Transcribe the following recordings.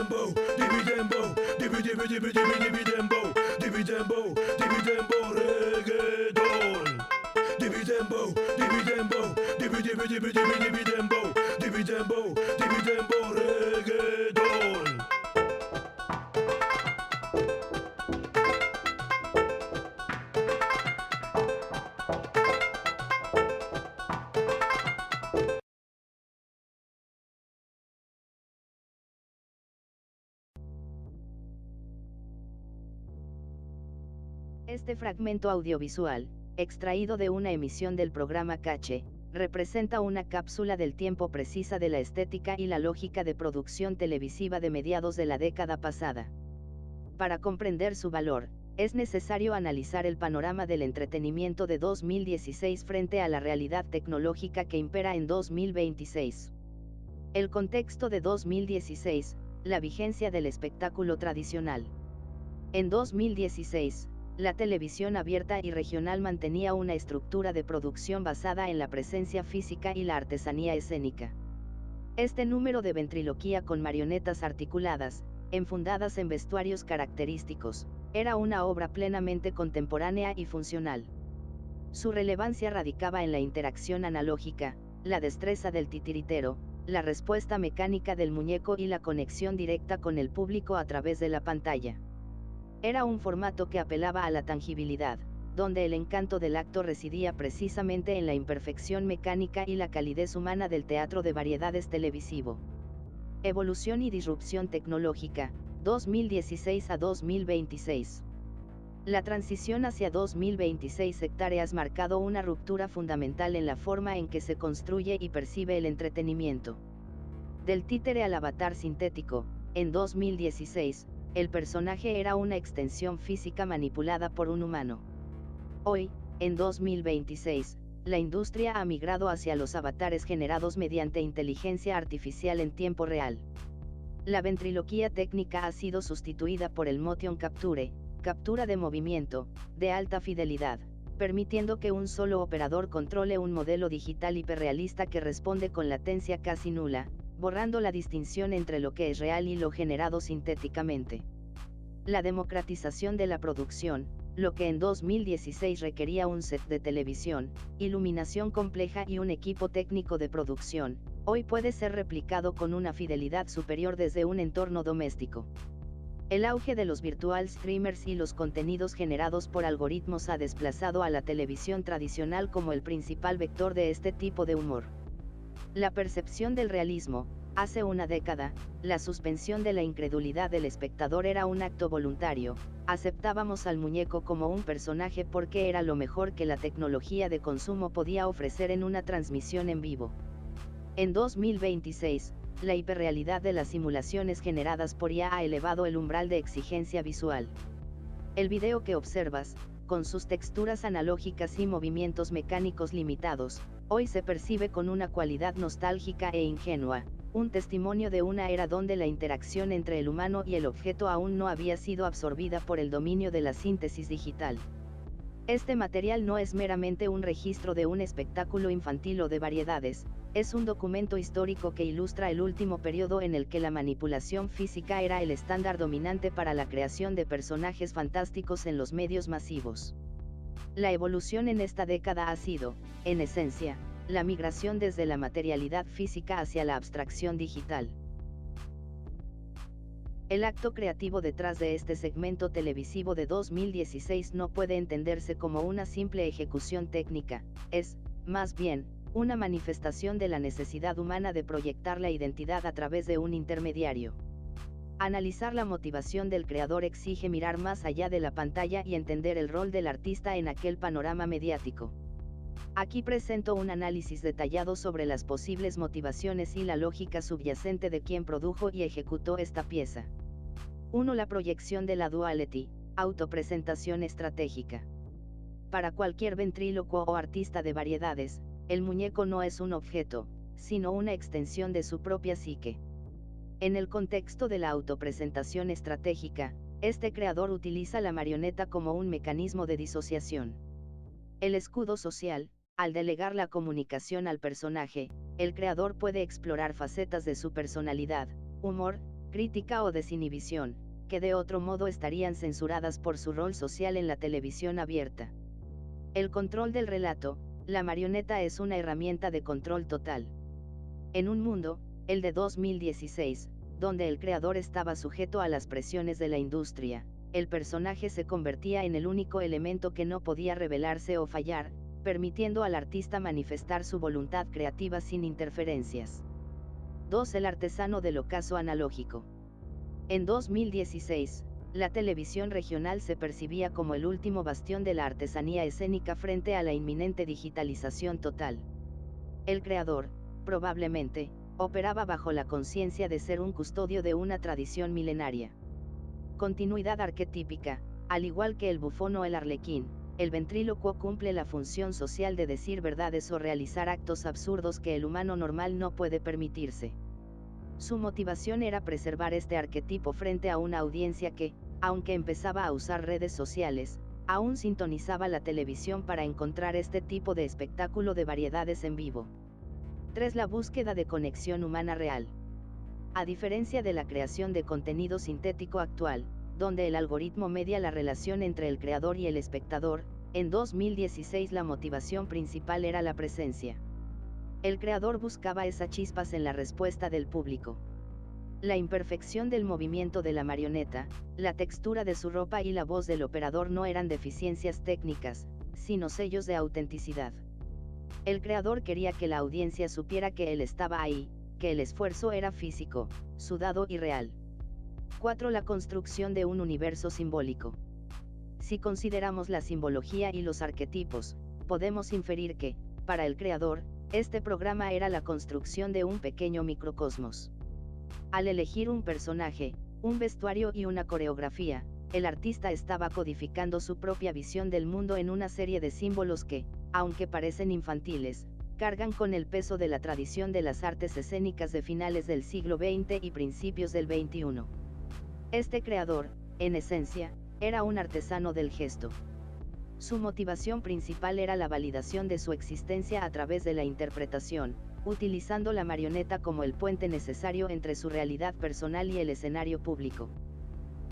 Dividendo, dividendo, dividendo, dividendo, dividendo, reggaeton. Dividendo, dividendo, dividendo, dividendo, dividendo, reggaeton. Este fragmento audiovisual, extraído de una emisión del programa Cache, representa una cápsula del tiempo precisa de la estética y la lógica de producción televisiva de mediados de la década pasada. Para comprender su valor, es necesario analizar el panorama del entretenimiento de 2016 frente a la realidad tecnológica que impera en 2026. El contexto de 2016, la vigencia del espectáculo tradicional. En 2016, la televisión abierta y regional mantenía una estructura de producción basada en la presencia física y la artesanía escénica. Este número de ventriloquía con marionetas articuladas, enfundadas en vestuarios característicos, era una obra plenamente contemporánea y funcional. Su relevancia radicaba en la interacción analógica, la destreza del titiritero, la respuesta mecánica del muñeco y la conexión directa con el público a través de la pantalla. Era un formato que apelaba a la tangibilidad, donde el encanto del acto residía precisamente en la imperfección mecánica y la calidez humana del teatro de variedades televisivo. Evolución y disrupción tecnológica, 2016 a 2026. La transición hacia 2026 hectáreas marcado una ruptura fundamental en la forma en que se construye y percibe el entretenimiento. Del títere al avatar sintético, en 2016, el personaje era una extensión física manipulada por un humano. Hoy, en 2026, la industria ha migrado hacia los avatares generados mediante inteligencia artificial en tiempo real. La ventriloquía técnica ha sido sustituida por el motion capture, captura de movimiento, de alta fidelidad, permitiendo que un solo operador controle un modelo digital hiperrealista que responde con latencia casi nula, borrando la distinción entre lo que es real y lo generado sintéticamente. La democratización de la producción, lo que en 2016 requería un set de televisión, iluminación compleja y un equipo técnico de producción, hoy puede ser replicado con una fidelidad superior desde un entorno doméstico. El auge de los virtual streamers y los contenidos generados por algoritmos ha desplazado a la televisión tradicional como el principal vector de este tipo de humor. La percepción del realismo. Hace una década, la suspensión de la incredulidad del espectador era un acto voluntario, aceptábamos al muñeco como un personaje porque era lo mejor que la tecnología de consumo podía ofrecer en una transmisión en vivo. En 2026, la hiperrealidad de las simulaciones generadas por IA ha elevado el umbral de exigencia visual. El video que observas, con sus texturas analógicas y movimientos mecánicos limitados, hoy se percibe con una cualidad nostálgica e ingenua, un testimonio de una era donde la interacción entre el humano y el objeto aún no había sido absorbida por el dominio de la síntesis digital. Este material no es meramente un registro de un espectáculo infantil o de variedades, es un documento histórico que ilustra el último periodo en el que la manipulación física era el estándar dominante para la creación de personajes fantásticos en los medios masivos. La evolución en esta década ha sido, en esencia, la migración desde la materialidad física hacia la abstracción digital. El acto creativo detrás de este segmento televisivo de 2016 no puede entenderse como una simple ejecución técnica, es, más bien, una manifestación de la necesidad humana de proyectar la identidad a través de un intermediario. Analizar la motivación del creador exige mirar más allá de la pantalla y entender el rol del artista en aquel panorama mediático. Aquí presento un análisis detallado sobre las posibles motivaciones y la lógica subyacente de quien produjo y ejecutó esta pieza. 1. La proyección de la duality, autopresentación estratégica. Para cualquier ventrílocuo o artista de variedades, el muñeco no es un objeto, sino una extensión de su propia psique. En el contexto de la autopresentación estratégica, este creador utiliza la marioneta como un mecanismo de disociación. El escudo social. Al delegar la comunicación al personaje, el creador puede explorar facetas de su personalidad, humor, crítica o desinhibición, que de otro modo estarían censuradas por su rol social en la televisión abierta. El control del relato, la marioneta es una herramienta de control total. En un mundo, el de 2016, donde el creador estaba sujeto a las presiones de la industria, el personaje se convertía en el único elemento que no podía rebelarse o fallar, permitiendo al artista manifestar su voluntad creativa sin interferencias. 2. El artesano del ocaso analógico. En 2016, la televisión regional se percibía como el último bastión de la artesanía escénica frente a la inminente digitalización total. El creador, probablemente, operaba bajo la conciencia de ser un custodio de una tradición milenaria. Continuidad arquetípica, al igual que el bufón o el arlequín, el ventrílocuo cumple la función social de decir verdades o realizar actos absurdos que el humano normal no puede permitirse. Su motivación era preservar este arquetipo frente a una audiencia que, aunque empezaba a usar redes sociales, aún sintonizaba la televisión para encontrar este tipo de espectáculo de variedades en vivo. 3. La búsqueda de conexión humana real. A diferencia de la creación de contenido sintético actual, donde el algoritmo media la relación entre el creador y el espectador, en 2016 la motivación principal era la presencia. El creador buscaba esas chispas en la respuesta del público. La imperfección del movimiento de la marioneta, la textura de su ropa y la voz del operador no eran deficiencias técnicas, sino sellos de autenticidad. El creador quería que la audiencia supiera que él estaba ahí, que el esfuerzo era físico, sudado y real. 4. La construcción de un universo simbólico. Si consideramos la simbología y los arquetipos, podemos inferir que, para el creador, este programa era la construcción de un pequeño microcosmos. Al elegir un personaje, un vestuario y una coreografía, el artista estaba codificando su propia visión del mundo en una serie de símbolos que, aunque parecen infantiles, cargan con el peso de la tradición de las artes escénicas de finales del siglo XX y principios del XXI. Este creador, en esencia, era un artesano del gesto. Su motivación principal era la validación de su existencia a través de la interpretación, utilizando la marioneta como el puente necesario entre su realidad personal y el escenario público.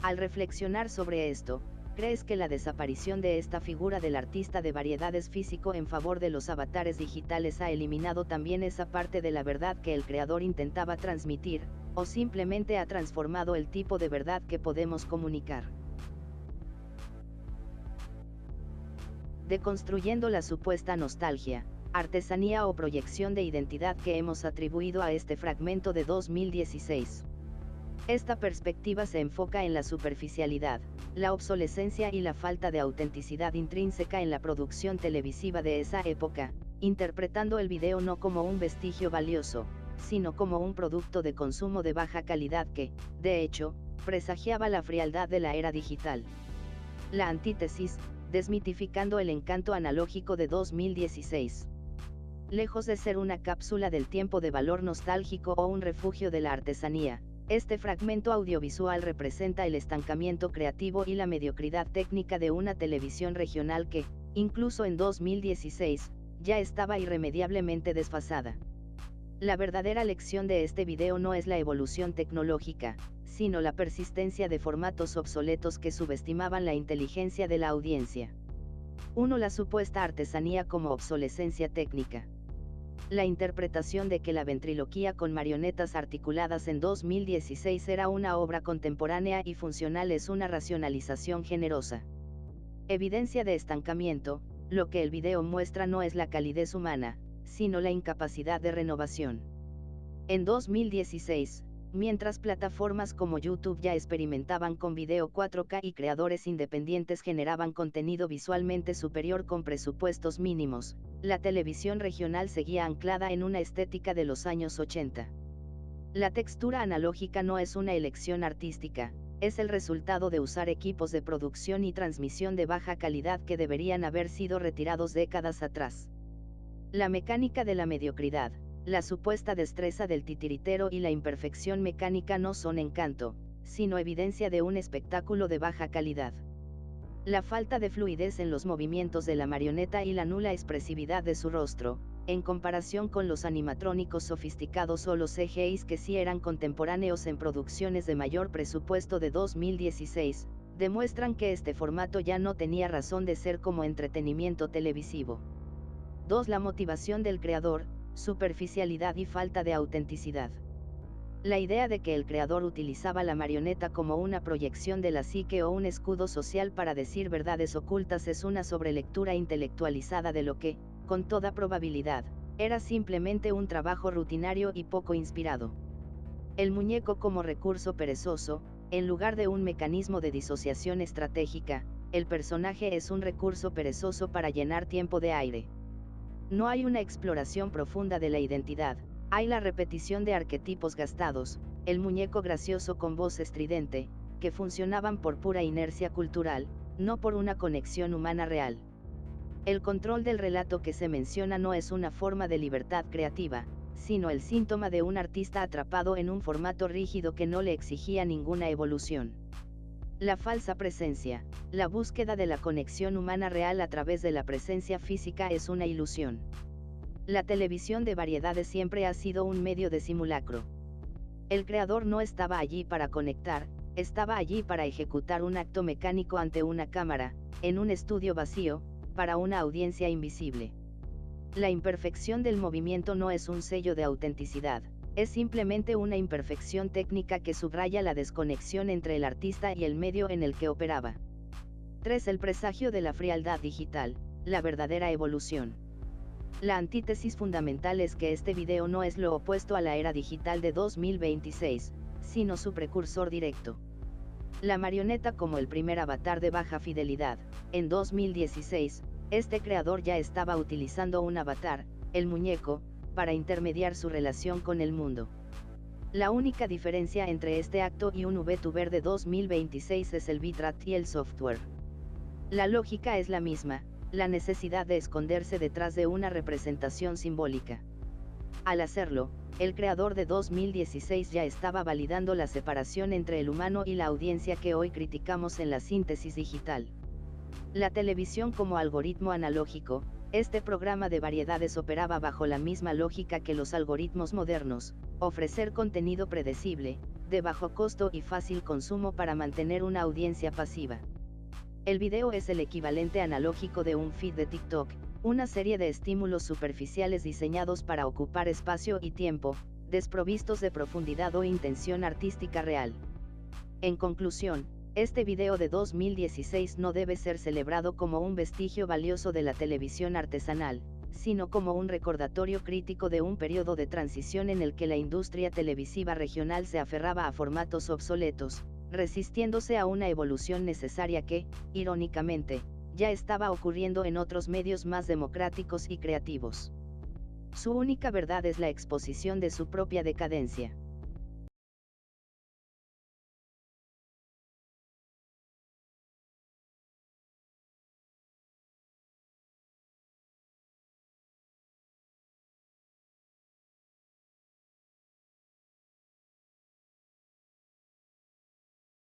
Al reflexionar sobre esto, ¿crees que la desaparición de esta figura del artista de variedades físico en favor de los avatares digitales ha eliminado también esa parte de la verdad que el creador intentaba transmitir, o simplemente ha transformado el tipo de verdad que podemos comunicar? Deconstruyendo la supuesta nostalgia, artesanía o proyección de identidad que hemos atribuido a este fragmento de 2016. Esta perspectiva se enfoca en la superficialidad, la obsolescencia y la falta de autenticidad intrínseca en la producción televisiva de esa época, interpretando el video no como un vestigio valioso, sino como un producto de consumo de baja calidad que, de hecho, presagiaba la frialdad de la era digital. La antítesis, desmitificando el encanto analógico de 2016. Lejos de ser una cápsula del tiempo de valor nostálgico o un refugio de la artesanía, este fragmento audiovisual representa el estancamiento creativo y la mediocridad técnica de una televisión regional que, incluso en 2016, ya estaba irremediablemente desfasada. La verdadera lección de este video no es la evolución tecnológica, sino la persistencia de formatos obsoletos que subestimaban la inteligencia de la audiencia. 1. La supuesta artesanía como obsolescencia técnica. La interpretación de que la ventriloquía con marionetas articuladas en 2016 era una obra contemporánea y funcional es una racionalización generosa. Evidencia de estancamiento, lo que el video muestra no es la calidez humana, sino la incapacidad de renovación. En 2016, mientras plataformas como YouTube ya experimentaban con video 4K y creadores independientes generaban contenido visualmente superior con presupuestos mínimos, la televisión regional seguía anclada en una estética de los años 80. La textura analógica no es una elección artística, es el resultado de usar equipos de producción y transmisión de baja calidad que deberían haber sido retirados décadas atrás. La mecánica de la mediocridad, la supuesta destreza del titiritero y la imperfección mecánica no son encanto, sino evidencia de un espectáculo de baja calidad. La falta de fluidez en los movimientos de la marioneta y la nula expresividad de su rostro, en comparación con los animatrónicos sofisticados o los CGIs que sí eran contemporáneos en producciones de mayor presupuesto de 2016, demuestran que este formato ya no tenía razón de ser como entretenimiento televisivo. 2. La motivación del creador, superficialidad y falta de autenticidad. La idea de que el creador utilizaba la marioneta como una proyección de la psique o un escudo social para decir verdades ocultas es una sobrelectura intelectualizada de lo que, con toda probabilidad, era simplemente un trabajo rutinario y poco inspirado. El muñeco como recurso perezoso, en lugar de un mecanismo de disociación estratégica, el personaje es un recurso perezoso para llenar tiempo de aire. No hay una exploración profunda de la identidad, hay la repetición de arquetipos gastados, el muñeco gracioso con voz estridente, que funcionaban por pura inercia cultural, no por una conexión humana real. El control del relato que se menciona no es una forma de libertad creativa, sino el síntoma de un artista atrapado en un formato rígido que no le exigía ninguna evolución. La falsa presencia, la búsqueda de la conexión humana real a través de la presencia física es una ilusión. La televisión de variedades siempre ha sido un medio de simulacro. El creador no estaba allí para conectar, estaba allí para ejecutar un acto mecánico ante una cámara, en un estudio vacío, para una audiencia invisible. La imperfección del movimiento no es un sello de autenticidad, es simplemente una imperfección técnica que subraya la desconexión entre el artista y el medio en el que operaba. 3. El presagio de la frialdad digital, la verdadera evolución. La antítesis fundamental es que este video no es lo opuesto a la era digital de 2026, sino su precursor directo. La marioneta como el primer avatar de baja fidelidad, en 2016, este creador ya estaba utilizando un avatar, el muñeco, para intermediar su relación con el mundo. La única diferencia entre este acto y un VTuber de 2026 es el bitrate y el software. La lógica es la misma, la necesidad de esconderse detrás de una representación simbólica. Al hacerlo, el creador de 2016 ya estaba validando la separación entre el humano y la audiencia que hoy criticamos en la síntesis digital. La televisión como algoritmo analógico, este programa de variedades operaba bajo la misma lógica que los algoritmos modernos, ofrecer contenido predecible, de bajo costo y fácil consumo para mantener una audiencia pasiva. El video es el equivalente analógico de un feed de TikTok, una serie de estímulos superficiales diseñados para ocupar espacio y tiempo, desprovistos de profundidad o intención artística real. En conclusión, este video de 2016 no debe ser celebrado como un vestigio valioso de la televisión artesanal, sino como un recordatorio crítico de un periodo de transición en el que la industria televisiva regional se aferraba a formatos obsoletos, resistiéndose a una evolución necesaria que, irónicamente, ya estaba ocurriendo en otros medios más democráticos y creativos. Su única verdad es la exposición de su propia decadencia.